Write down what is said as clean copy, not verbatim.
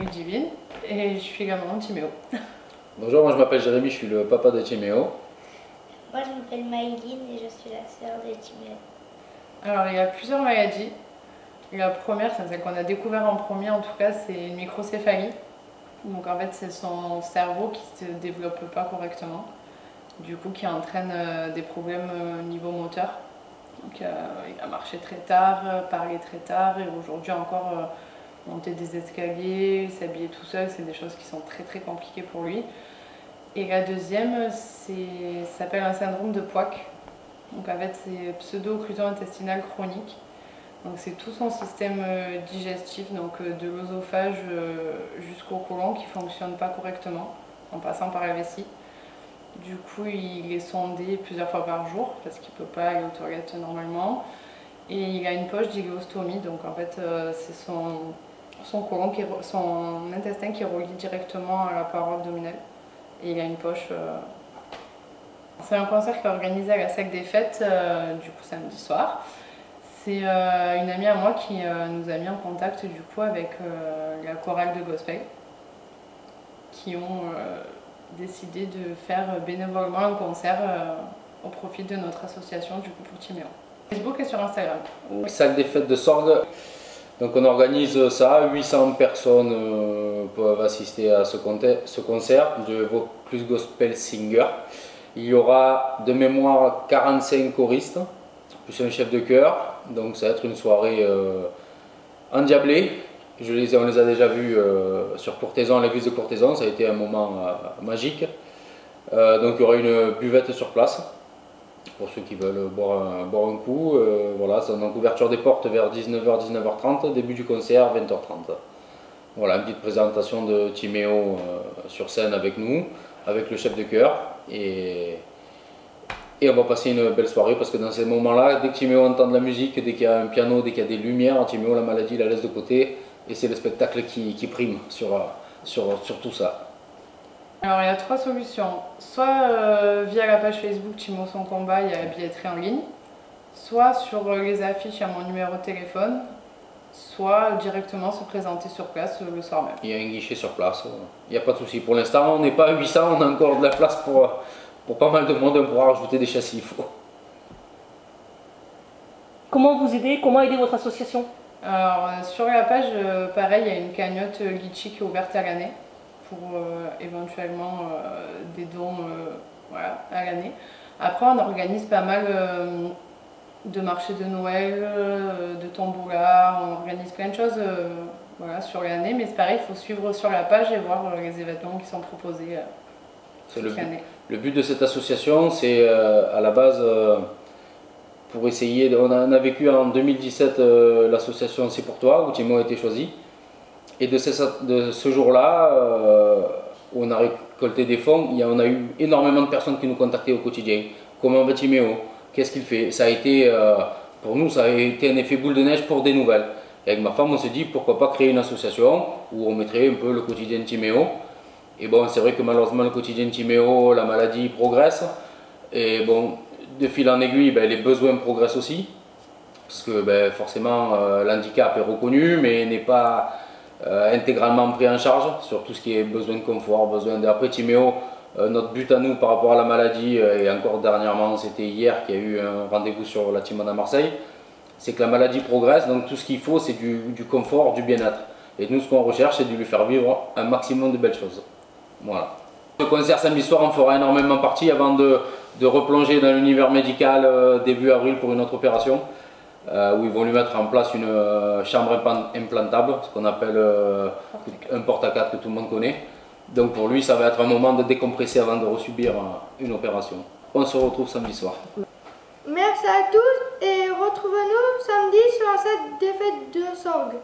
Ludivine et je suis la maman de Timéo. Bonjour, moi je m'appelle Jérémy, je suis le papa de Timéo. Moi je m'appelle Maïline et je suis la sœur de Timéo. Alors il y a plusieurs maladies. La première, c'est celle qu'on a découvert en premier en tout cas, c'est une microcéphalie. Donc en fait c'est son cerveau qui ne se développe pas correctement, du coup qui entraîne des problèmes au niveau moteur. Donc il a marché très tard, parlé très tard et aujourd'hui encore monter des escaliers, s'habiller tout seul, c'est des choses qui sont très compliquées pour lui. Et la deuxième, ça s'appelle un syndrome de Poick. Donc en fait c'est pseudo-occlusion intestinale chronique. Donc c'est tout son système digestif, donc de l'œsophage jusqu'au côlon qui ne fonctionne pas correctement en passant par la vessie. Du coup il est sondé plusieurs fois par jour parce qu'il ne peut pas aller aux toilettes normalement. Et il a une poche d'iléostomie, donc en fait c'est son côlon, son intestin qui est relié directement à la paroi abdominale. Et il a une poche. C'est un concert qui est organisé à la Salle des Fêtes, du coup samedi soir. C'est une amie à moi qui nous a mis en contact du coup avec la chorale de gospel qui ont décidé de faire bénévolement un concert au profit de notre association du coup pour Timéo. Facebook et sur Instagram. Salle des Fêtes de Sorgues. Donc on organise ça, 800 personnes peuvent assister à ce concert de Vaucluse Gospel Singer. Il y aura de mémoire 45 choristes, plus un chef de chœur. Donc ça va être une soirée endiablée. On les a déjà vus sur Courthézon, à l'église de Courthézon, ça a été un moment magique. Donc il y aura une buvette sur place, pour ceux qui veulent boire un coup. Voilà, c'est une ouverture des portes vers 19h, 19h30, début du concert 20h30. Voilà, une petite présentation de Timéo sur scène avec nous, avec le chef de chœur. Et on va passer une belle soirée parce que dans ces moments-là, dès que Timéo entend de la musique, dès qu'il y a un piano, dès qu'il y a des lumières, Timéo, la maladie, la laisse de côté et c'est le spectacle qui prime sur tout ça. Alors il y a trois solutions. Soit via la page Facebook Timéo Son Combat, il y a la billetterie en ligne. Soit sur les affiches, il y a mon numéro de téléphone. Soit directement se présenter sur place le soir même. Il y a un guichet sur place, il n'y a pas de souci. Pour l'instant, on n'est pas à 800, on a encore de la place pour pas mal de monde, on pourra rajouter des châssis. Comment vous aider? Comment aider votre association? Alors sur la page, pareil, il y a une cagnotte Litchi qui est ouverte à l'année pour éventuellement des dons voilà, à l'année. Après on organise pas mal de marchés de Noël, de tombola, on organise plein de choses voilà, sur l'année, mais c'est pareil, il faut suivre sur la page et voir les événements qui sont proposés toute l'année. Le but de cette association, c'est à la base pour essayer, on a vécu en 2017 l'association C'est pour toi, où Timéo a été choisi. Et de ce jour-là, où on a récolté des fonds, on a eu énormément de personnes qui nous contactaient au quotidien. Comment va Timéo? Qu'est-ce qu'il fait? Ça a été, pour nous, ça a été un effet boule de neige pour des nouvelles. Et avec ma femme, on s'est dit pourquoi pas créer une association où on mettrait un peu le quotidien de Timéo. Et bon, c'est vrai que malheureusement, le quotidien de Timéo, la maladie progresse. Et bon, de fil en aiguille, les besoins progressent aussi. Parce que forcément, l'handicap est reconnu, mais n'est pas intégralement pris en charge sur tout ce qui est besoin de confort, besoin de... Après Timéo, notre but à nous par rapport à la maladie, et encore dernièrement, c'était hier qu'il y a eu un rendez-vous sur la Timone à Marseille, c'est que la maladie progresse, donc tout ce qu'il faut, c'est du confort, du bien-être. Et nous, ce qu'on recherche, c'est de lui faire vivre un maximum de belles choses. Voilà. Le concert samedi soir, on fera énormément partie avant de replonger dans l'univers médical début avril pour une autre opération, où ils vont lui mettre en place une chambre implantable, ce qu'on appelle un porte-à-4 que tout le monde connaît. Donc pour lui, ça va être un moment de décompresser avant de resubir une opération. On se retrouve samedi soir. Merci à tous et retrouvez-nous samedi sur la Salle des Fêtes de Sorgues.